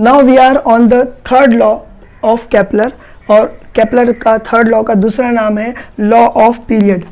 Now we are on the third law of Kepler, और Kepler का third law का दूसरा नाम है लॉ ऑफ पीरियड,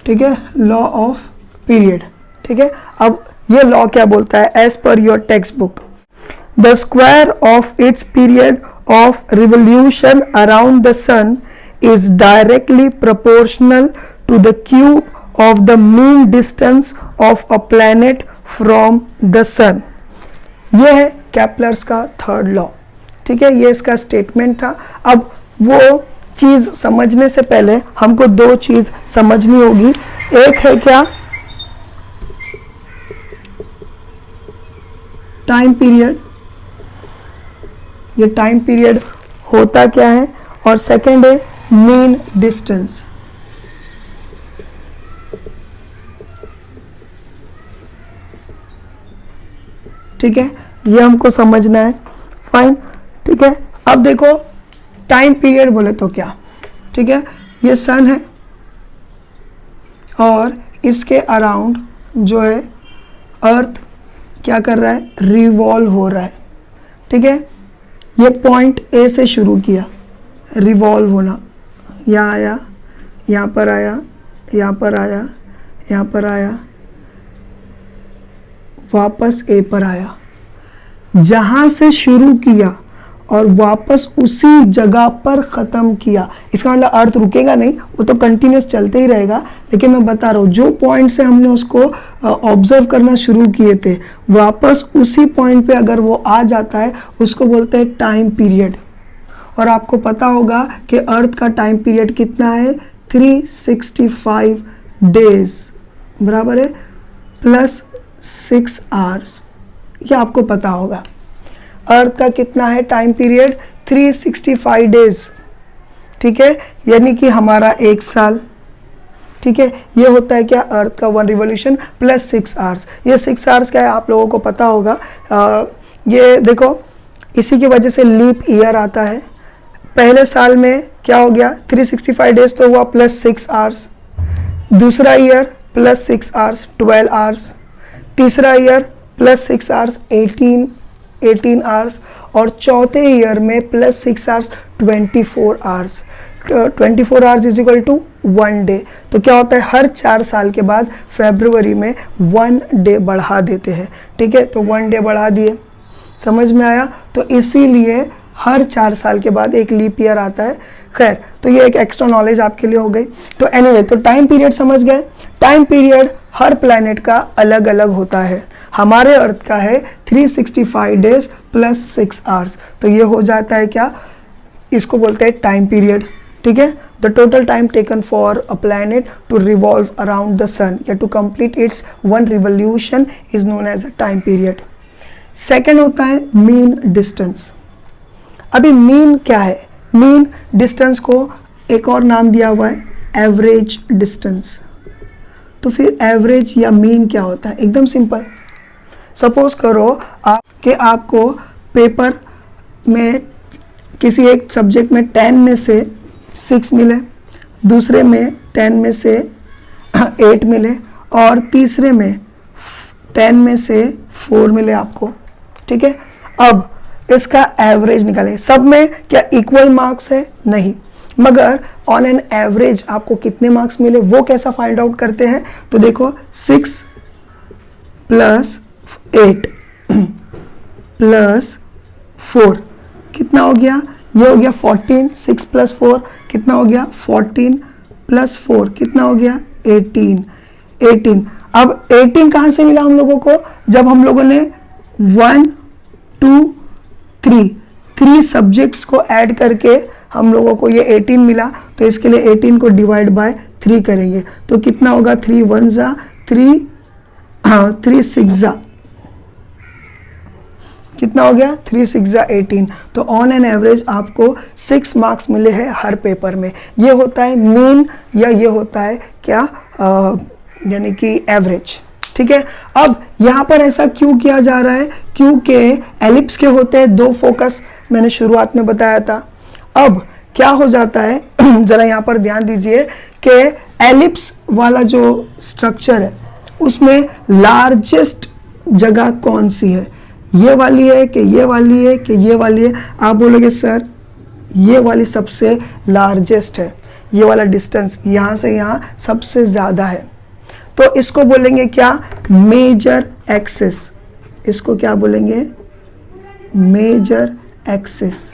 ठीक है, लॉ ऑफ पीरियड, ठीक है। अब ये लॉ क्या बोलता है, as per your text book, the square of its period of revolution around the sun is directly proportional to the cube of the mean distance of a planet from the sun। ये है Kepler's का third law, ठीक है, ये इसका statement था। अब वो चीज़ समझने से पहले हमको दो चीज़ समझनी होगी। एक है क्या, टाइम पीरियड, ये टाइम पीरियड होता क्या है, और सेकंड है मीन डिस्टेंस। ठीक है, ये हमको समझना है, फाइन, ठीक है। अब देखो टाइम पीरियड बोले तो क्या, ठीक है, ये सन है और इसके अराउंड जो है अर्थ क्या कर रहा है, रिवॉल्व हो रहा है, ठीक है। ये पॉइंट ए से शुरू किया रिवॉल्व होना, यहाँ आया, यहाँ पर आया, यहाँ पर आया, यहाँ पर आया, वापस ए पर आया। जहाँ से शुरू किया और वापस उसी जगह पर ख़त्म किया, इसका मतलब अर्थ रुकेगा नहीं, वो तो कंटिन्यूस चलते ही रहेगा। लेकिन मैं बता रहा हूँ जो पॉइंट से हमने उसको ऑब्जर्व करना शुरू किए थे, वापस उसी पॉइंट पे अगर वो आ जाता है उसको बोलते हैं टाइम पीरियड। और आपको पता होगा कि अर्थ का टाइम पीरियड कितना है, 365 डेज बराबर है प्लस 6 आवर्स, ये आपको पता होगा। अर्थ का कितना है टाइम पीरियड, 365 डेज, ठीक है, यानी कि हमारा 1 साल, ठीक है। ये होता है क्या, अर्थ का 1 रिवोल्यूशन प्लस 6 आवर्स। ये 6 आवर्स क्या है आप लोगों को पता होगा, ये देखो इसी की वजह से लीप ईयर आता है। पहले साल में क्या हो गया, 365 डेज तो हुआ प्लस 6 आवर्स, दूसरा ईयर प्लस 6 आवर्स 12 आवर्स, तीसरा ईयर प्लस 6 आवर्स 18 आवर्स, और चौथे ईयर में plus 6 hours 24 hours. 24 hours is equal to 1 day. तो क्या होता है, हर 4 साल के बाद फरवरी में 1 डे बढ़ा देते हैं, ठीक है। तो 1 डे बढ़ा दिए, समझ में आया। तो इसीलिए हर 4 साल के बाद एक लीप ईयर आता है। खैर, तो ये एक एक्स्ट्रा नॉलेज आपके लिए हो गई। तो एनीवे, तो टाइम पीरियड समझ गए। टाइम पीरियड हर प्लैनेट का अलग अलग होता है। हमारे अर्थ का है 365 डेज प्लस 6 आवर्स, तो ये हो जाता है क्या, इसको बोलते हैं टाइम पीरियड, ठीक है। The total time taken for a planet to revolve around the sun या to complete its 1 revolution is known as a time period. Second होता है मीन डिस्टेंस। अभी मीन क्या है, मीन डिस्टेंस को एक और नाम दिया हुआ है एवरेज डिस्टेंस। तो फिर एवरेज या मीन क्या होता है, एकदम सिंपल। सपोज करो कि आपको पेपर में किसी एक सब्जेक्ट में 10 में से 6 मिले, दूसरे में 10 में से 8 मिले, और तीसरे में 10 में से 4 मिले आपको, ठीक है। अब इसका एवरेज निकालें। सब में क्या इक्वल मार्क्स है, नहीं, मगर ऑन एन एवरेज आपको कितने मार्क्स मिले वो कैसा फाइंड आउट करते हैं। तो देखो 6 प्लस 8 प्लस 4 कितना हो गया, ये हो गया 14, 6 प्लस 4 कितना हो गया 14 प्लस 4 कितना हो गया 18। अब 18 कहाँ से मिला हम लोगों को, जब हम लोगों ने 1 2 3 सब्जेक्ट्स को ऐड करके हम लोगों को ये 18 मिला। तो इसके लिए 18 को डिवाइड बाय 3 करेंगे तो कितना होगा, 3 1 जा 3, 3 6 जा कितना हो गया, 3 6 जा 18। तो ऑन एन एवरेज आपको 6 मार्क्स मिले हैं हर पेपर में। ये होता है मीन या ये होता है क्या, यानी कि एवरेज, ठीक है। अब यहाँ पर ऐसा क्यों किया जा रहा है, क्योंकि एलिप्स के होते हैं 2 फोकस, मैंने शुरुआत में बताया था। अब क्या हो जाता है जरा यहाँ पर ध्यान दीजिए कि एलिप्स वाला जो स्ट्रक्चर है उसमें लार्जेस्ट जगह कौन सी है, ये वाली है कि ये वाली है कि ये वाली है? आप बोलोगे सर ये वाली सबसे लार्जेस्ट है, ये वाला डिस्टेंस यहाँ से यहाँ सबसे ज़्यादा है, तो इसको बोलेंगे क्या? Major axis. इसको क्या बोलेंगे? Major axis.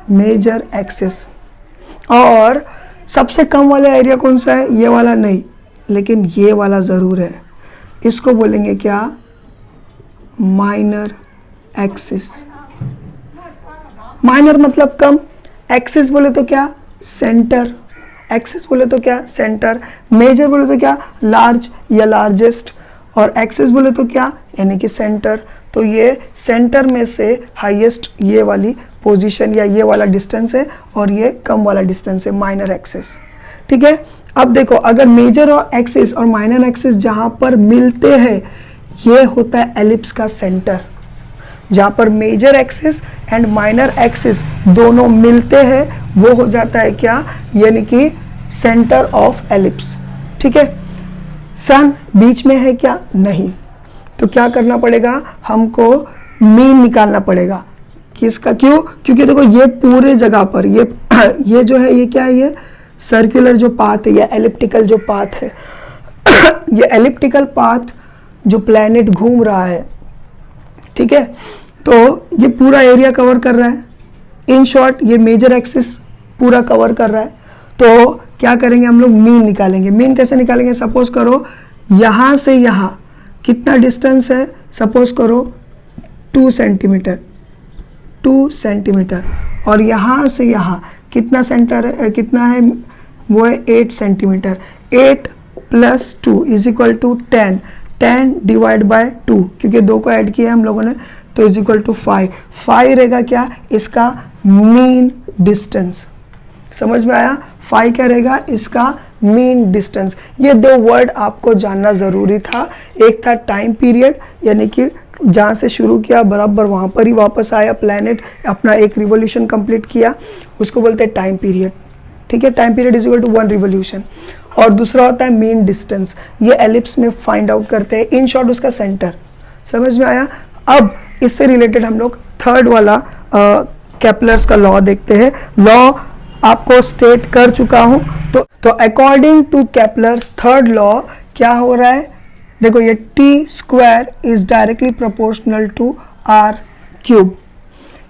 Major axis. और सबसे कम वाला एरिया कौन सा है? ये वाला नहीं, लेकिन ये वाला ज़रूर है। इसको बोलेंगे क्या? Minor axis. माइनर मतलब कम, एक्सिस बोले तो क्या? सेंटर। एक्सिस बोले तो क्या? सेंटर। मेजर बोले तो क्या? लार्ज या लार्जेस्ट। और एक्सिस बोले तो क्या? यानी कि सेंटर। तो ये सेंटर में से हाईएस्ट ये वाली पोजीशन या ये वाला डिस्टेंस है, और ये कम वाला डिस्टेंस है, माइनर एक्सिस। ठीक है, अब देखो अगर मेजर और एक्सिस और माइनर एक्सिस जहां पर मिलते हैं, ये होता है एलिप्स का सेंटर। जहां पर major axis and minor axis दोनों मिलते हैं, वो हो जाता है क्या? यानी कि सेंटर ऑफ एलिप्स। ठीक है, सन बीच में है क्या? नहीं। तो क्या करना पड़ेगा? हमको मीन निकालना पड़ेगा। किसका? क्यों? क्योंकि देखो ये पूरे जगह पर ये जो है, ये क्या है? ये सर्कुलर जो पाथ है या एलिप्टिकल जो पाथ है ये एलिप्टिकल पाथ जो प्लैनेट घूम रहा है, ठीक है, तो ये पूरा एरिया कवर कर रहा है। इन शॉर्ट ये मेजर एक्सिस पूरा कवर कर रहा है। तो क्या करेंगे हम लोग? मीन निकालेंगे। मीन कैसे निकालेंगे? सपोज करो यहाँ से यहाँ कितना डिस्टेंस है? सपोज करो 2 सेंटीमीटर, 2 सेंटीमीटर। और यहाँ से यहाँ कितना सेंटर है, कितना है? वो है 8 सेंटीमीटर। 8 + 2 = 10। 10 डिवाइड बाय 2, क्योंकि 2 को ऐड किया हम लोगों ने, तो = 5। 5 रहेगा क्या? इसका मीन डिस्टेंस। समझ में आया? 5 क्या रहेगा? इसका मीन डिस्टेंस। ये 2 वर्ड आपको जानना ज़रूरी था। एक था टाइम पीरियड, यानी कि जहाँ से शुरू किया बराबर वहाँ पर ही वापस आया प्लैनेट, अपना एक रिवोल्यूशन कंप्लीट किया, उसको बोलते हैं टाइम पीरियड। ठीक है, टाइम पीरियड = 1 रिवोल्यूशन। और दूसरा होता है मीन डिस्टेंस, ये एलिप्स में फाइंड आउट करते हैं। इन शॉर्ट उसका सेंटर। समझ में आया? अब इससे रिलेटेड हम लोग थर्ड वाला केपलर्स का लॉ देखते हैं। लॉ आपको स्टेट कर चुका हूं। तो according to Kepler's third law क्या हो रहा है? देखो ये t² is directly proportional to r³।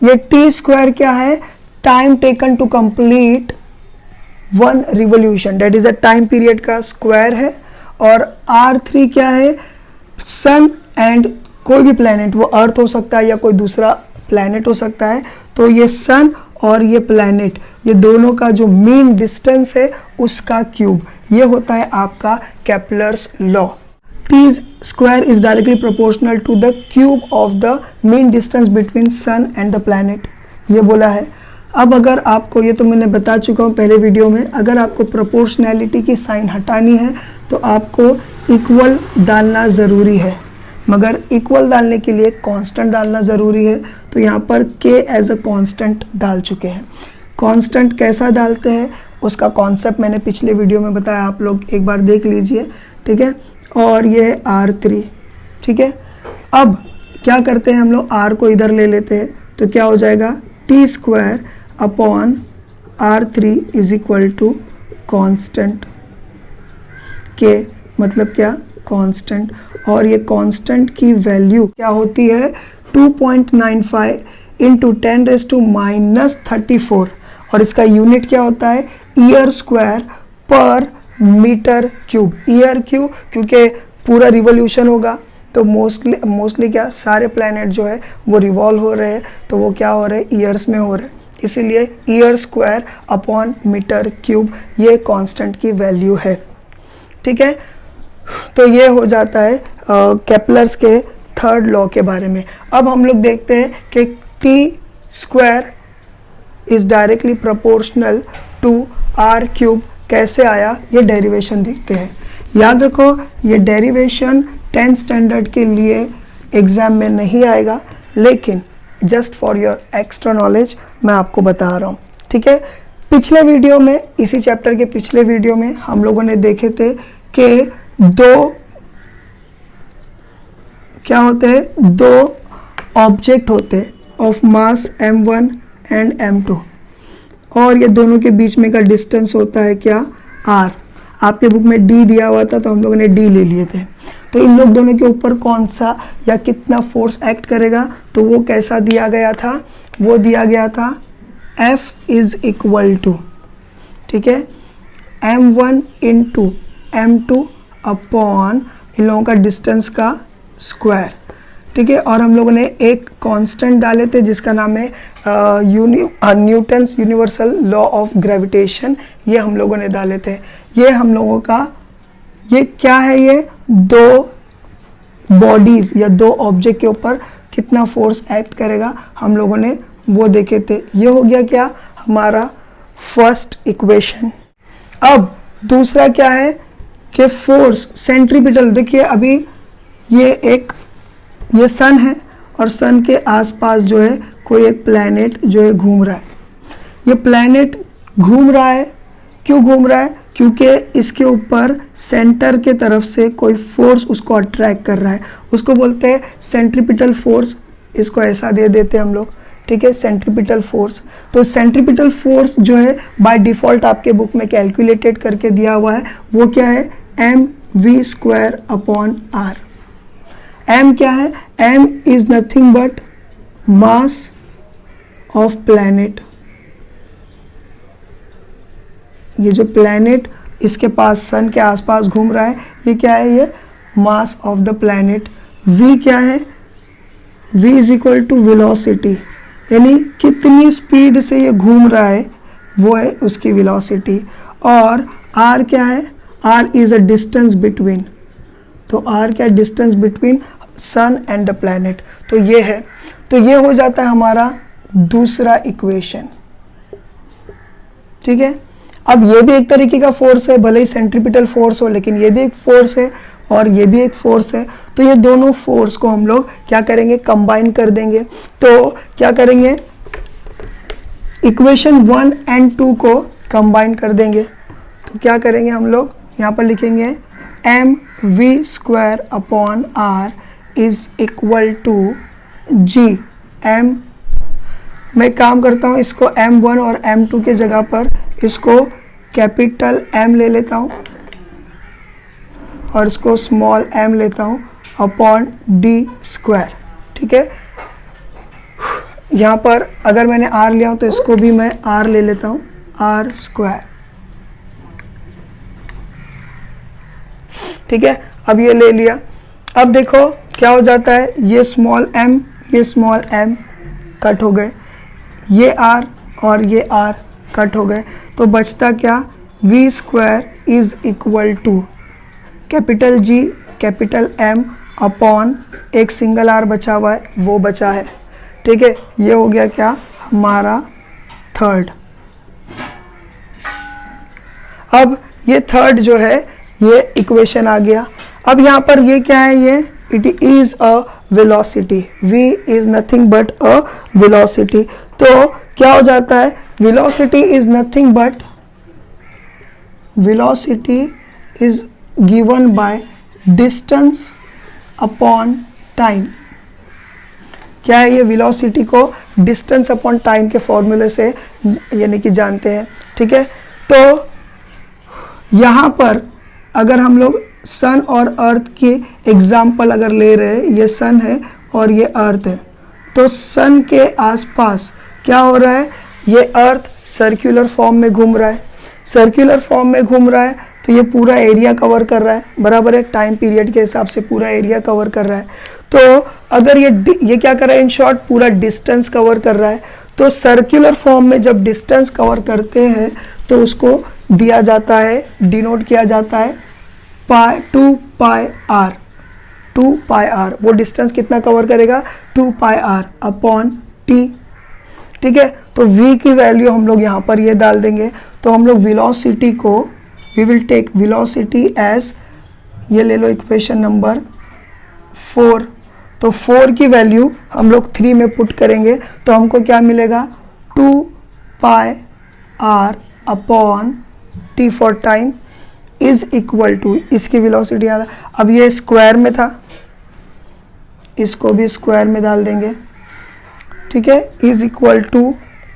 ये t² क्या है? Time taken to complete 1 revolution, that is a time period का स्क्वायर है। और r3 क्या है? सन एंड कोई भी प्लैनेट, वो अर्थ हो सकता है या कोई दूसरा प्लैनेट हो सकता है, तो ये सन और ये प्लैनेट, ये दोनों का जो मीन डिस्टेंस है उसका क्यूब, ये होता है आपका Kepler's law. t² is directly proportional to the cube of the mean distance between sun and the planet, ये बोला है। अब अगर आपको, ये तो मैंने बता चुका हूँ पहले वीडियो में, अगर आपको प्रोपोर्शनैलिटी की साइन हटानी है तो आपको इक्वल डालना ज़रूरी है, मगर इक्वल डालने के लिए कांस्टेंट डालना ज़रूरी है। तो यहाँ पर k एज अ कांस्टेंट डाल चुके हैं। कांस्टेंट कैसा डालते हैं उसका कॉन्सेप्ट मैंने पिछले वीडियो में बताया, आप लोग एक बार देख लीजिए। ठीक है, और ये है r3। ठीक है, अब क्या करते हैं हम लोग? r को इधर ले लेते हैं, तो क्या हो जाएगा? t² upon r3 = constant. k मतलब क्या? कांस्टेंट। और ये कांस्टेंट की वैल्यू क्या होती है? 2.95 × 10⁻³ और इसका यूनिट क्या होता है? ईयर² ईयर क्यों? क्योंकि पूरा रिवोल्यूशन होगा, तो मोस्टली क्या, सारे प्लैनेट जो है वो रिवॉल्व हो रहे हैं, तो वो क्या हो रहे हैं? ईयर्स में हो रहे हैं, इसीलिए ईयर² अपॉन मीटर³, ये कांस्टेंट की वैल्यू है। ठीक है, तो ये हो जाता है केपलर्स के थर्ड लॉ के बारे में। अब हम लोग देखते हैं कि t² is directly proportional to r³ कैसे आया, ये डेरिवेशन देखते हैं। याद रखो ये डेरिवेशन 10th स्टैंडर्ड के लिए एग्जाम में नहीं आएगा, लेकिन just for your extra knowledge मैं आपको बता रहा हूँ। ठीक है, पिछले वीडियो में, इसी चैप्टर के पिछले वीडियो में हम लोगों ने देखे थे कि 2 क्या होते हैं, दो ऑब्जेक्ट होते हैं of mass m1 and m2 और ये दोनों के बीच में का डिस्टेंस होता है क्या, r। आपके बुक में d दिया हुआ था तो हम लोगों ने d ले लिए थे। तो इन लोग दोनों के ऊपर कौन सा या कितना फोर्स एक्ट करेगा, तो वो कैसा दिया गया था, वो दिया गया था F इज इक्वल टू, ठीक है, m1 इंटू m2 अपॉन इन लोगों का डिस्टेंस का स्क्वायर, ठीक है। और हम लोगों ने एक कांस्टेंट डाले थे जिसका नाम है Newton's universal law of gravitation, ये हम लोगों ने डाले थे। ये हम लोगों का, ये क्या है, ये दो बॉडीज या दो ऑब्जेक्ट के ऊपर कितना फोर्स एक्ट करेगा हम लोगों ने वो देखे थे। ये हो गया क्या, हमारा फर्स्ट इक्वेशन। अब दूसरा क्या है कि फोर्स सेंट्रीपिटल, देखिए अभी ये सन है और सन के आसपास जो है कोई एक प्लैनेट जो है घूम रहा है। ये प्लैनेट घूम रहा है, क्यों घूम रहा है, क्योंकि इसके ऊपर सेंटर के तरफ से कोई फोर्स उसको अट्रैक्ट कर रहा है, उसको बोलते हैं सेंट्रीपिटल फोर्स। इसको ऐसा दे देते हैं हम लोग, ठीक है, सेंट्रीपिटल फोर्स। तो सेंट्रीपिटल फोर्स जो है बाय डिफ़ॉल्ट आपके बुक में कैलकुलेटेड करके दिया हुआ है, वो क्या है, mv² अपॉन r। m क्या है, m is nothing but mass of planet. ये जो प्लैनेट इसके पास सन के आसपास घूम रहा है, ये क्या है, ये mass of the planet. v क्या है, v is equal to velocity, यानी कितनी स्पीड से ये घूम रहा है वो है उसकी वेलोसिटी। और r क्या है, r is a distance between, तो r क्या, distance between sun and the planet. तो ये है, तो ये हो जाता है हमारा दूसरा इक्वेशन, ठीक है। अब ये भी एक तरीके का फोर्स है, भले ही सेंट्रीपिटल फोर्स हो, लेकिन ये भी एक फोर्स है और ये भी एक फोर्स है। तो ये दोनों फोर्स को हम लोग क्या करेंगे, कंबाइन कर देंगे। तो क्या करेंगे, इक्वेशन 1 एंड 2 को कंबाइन कर देंगे। तो क्या करेंगे हम लोग, यहाँ पर लिखेंगे mv² upon r is equal to g m। मैं काम करता हूँ, इसको m1 और m2 के जगह पर इसको कैपिटल M ले लेता हूँ और इसको स्मॉल m लेता हूँ अपॉन d², ठीक है। यहाँ पर अगर मैंने r लिया हूँ तो इसको भी मैं r ले लेता हूँ, r², ठीक है। अब ये ले लिया, अब देखो क्या हो जाता है, ये स्मॉल m, ये स्मॉल m कट हो गए, ये r और ये r कट हो गए। तो बचता क्या, v² is equal to capital G capital M upon एक सिंगल r बचा हुआ है, वो बचा है, ठीक है। ये हो गया क्या, हमारा थर्ड। अब ये थर्ड जो है ये इक्वेशन आ गया। अब यहाँ पर ये क्या है, ये it is a velocity, v is nothing but a velocity. तो क्या हो जाता है, velocity is nothing but, velocity is given by distance upon time. क्या है, ये वेलोसिटी को डिस्टेंस अपॉन टाइम के फॉर्मूले से यानी कि जानते हैं, ठीक है। तो यहाँ पर अगर हम लोग सन और अर्थ की एग्जाम्पल अगर ले रहे हैं, ये सन है और ये अर्थ है, तो सन के आसपास क्या हो रहा है, ये अर्थ सर्कुलर फॉर्म में घूम रहा है, सर्कुलर फॉर्म में घूम रहा है, तो ये पूरा एरिया कवर कर रहा है, बराबर है, टाइम पीरियड के हिसाब से पूरा एरिया कवर कर रहा है। तो अगर ये क्या कर रहा है, इन शॉर्ट पूरा डिस्टेंस कवर कर रहा है। तो सर्कुलर फॉर्म में जब डिस्टेंस कवर करते हैं तो उसको दिया जाता है, डिनोट किया जाता है 2 पाई r, 2 पाई r। वो डिस्टेंस कितना कवर करेगा, 2 पाई r अपॉन t, ठीक है। तो v की वैल्यू हम लोग यहाँ पर ये डाल देंगे। तो हम लोग वेलोसिटी को, we will take velocity as, ये ले लो इक्वेशन नंबर 4। तो 4 की वैल्यू हम लोग 3 में पुट करेंगे तो हमको क्या मिलेगा, 2 pi r upon t for time is equal to, इसकी वेलोसिटी याद, अब ये स्क्वायर में था इसको भी स्क्वायर में डाल देंगे, ठीक है, is equal to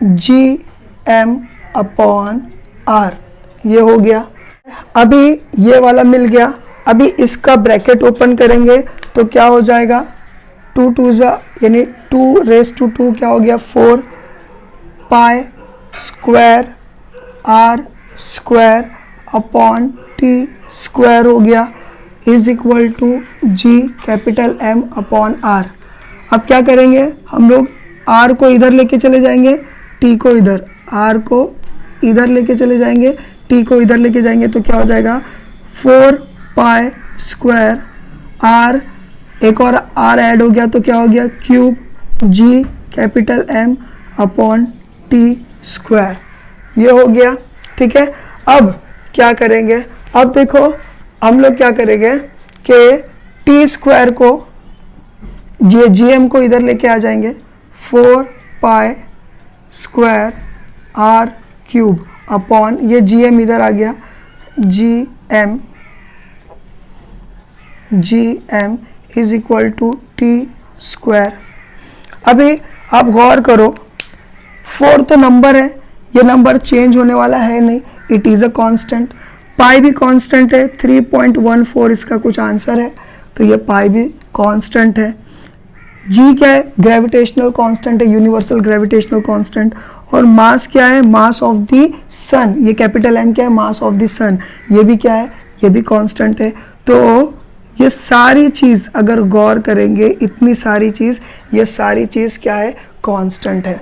G M upon R. ये हो गया। अभी ये वाला मिल गया, अभी इसका ब्रैकेट ओपन करेंगे तो क्या हो जाएगा, 2 2 यानी 2 रेस टू 2 क्या हो गया 4 pi square R square upon T square हो गया, is equal to G capital M upon R. अब क्या करेंगे हम लोग, आर को इधर लेके चले जाएंगे, टी को इधर, आर को इधर लेके चले जाएंगे, टी को इधर लेके जाएंगे, तो क्या हो जाएगा 4 पाई स्क्वायर आर, एक और आर ऐड हो गया तो क्या हो गया cube G capital M upon T square. ये हो गया, ठीक है। अब क्या करेंगे, अब देखो हम लोग क्या करेंगे कि टी स्क्वायर को जी एम को इधर लेके आ जाएंगे, 4 pi square R cube upon ये जी एम इधर आ गया, G M is equal to T square. अभी आप गौर करो 4 तो नंबर है, ये नंबर चेंज होने वाला है नहीं, इट इज़ अ कांस्टेंट। पाई भी कांस्टेंट है, 3.14 इसका कुछ आंसर है, तो ये पाई भी कांस्टेंट है। जी क्या है, ग्रेविटेशनल कांस्टेंट है, यूनिवर्सल ग्रेविटेशनल कांस्टेंट। और मास क्या है, मास ऑफ द सन, ये कैपिटल एम क्या है, मास ऑफ द सन, ये भी क्या है, ये भी कांस्टेंट है। तो ये सारी चीज़ अगर गौर करेंगे, इतनी सारी चीज़, ये सारी चीज़ क्या है, कांस्टेंट है,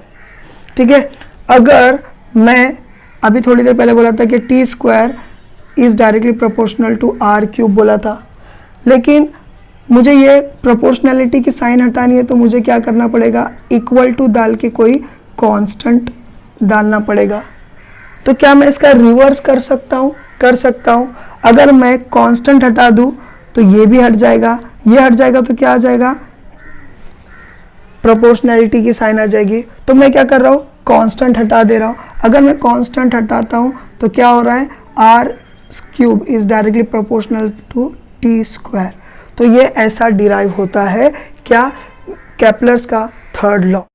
ठीक है। अगर मैं अभी थोड़ी देर पहले बोला था कि T square is directly proportional to R cube बोला था, लेकिन मुझे ये प्रोपोर्शनैलिटी की साइन हटानी है, तो मुझे क्या करना पड़ेगा, इक्वल टू डाल के कोई कांस्टेंट डालना पड़ेगा। तो क्या मैं इसका रिवर्स कर सकता हूँ? कर सकता हूँ। अगर मैं कांस्टेंट हटा दूँ तो ये भी हट जाएगा, ये हट जाएगा, तो क्या आ जाएगा, प्रोपोर्शनैलिटी की साइन आ जाएगी। तो मैं क्या कर रहा हूँ, कांस्टेंट हटा दे रहा हूँ। अगर मैं कांस्टेंट हटाता हूँ तो क्या हो रहा है, R cube is directly proportional to T square. तो ये ऐसा डिराइव होता है क्या, केपलर्स का थर्ड लॉ।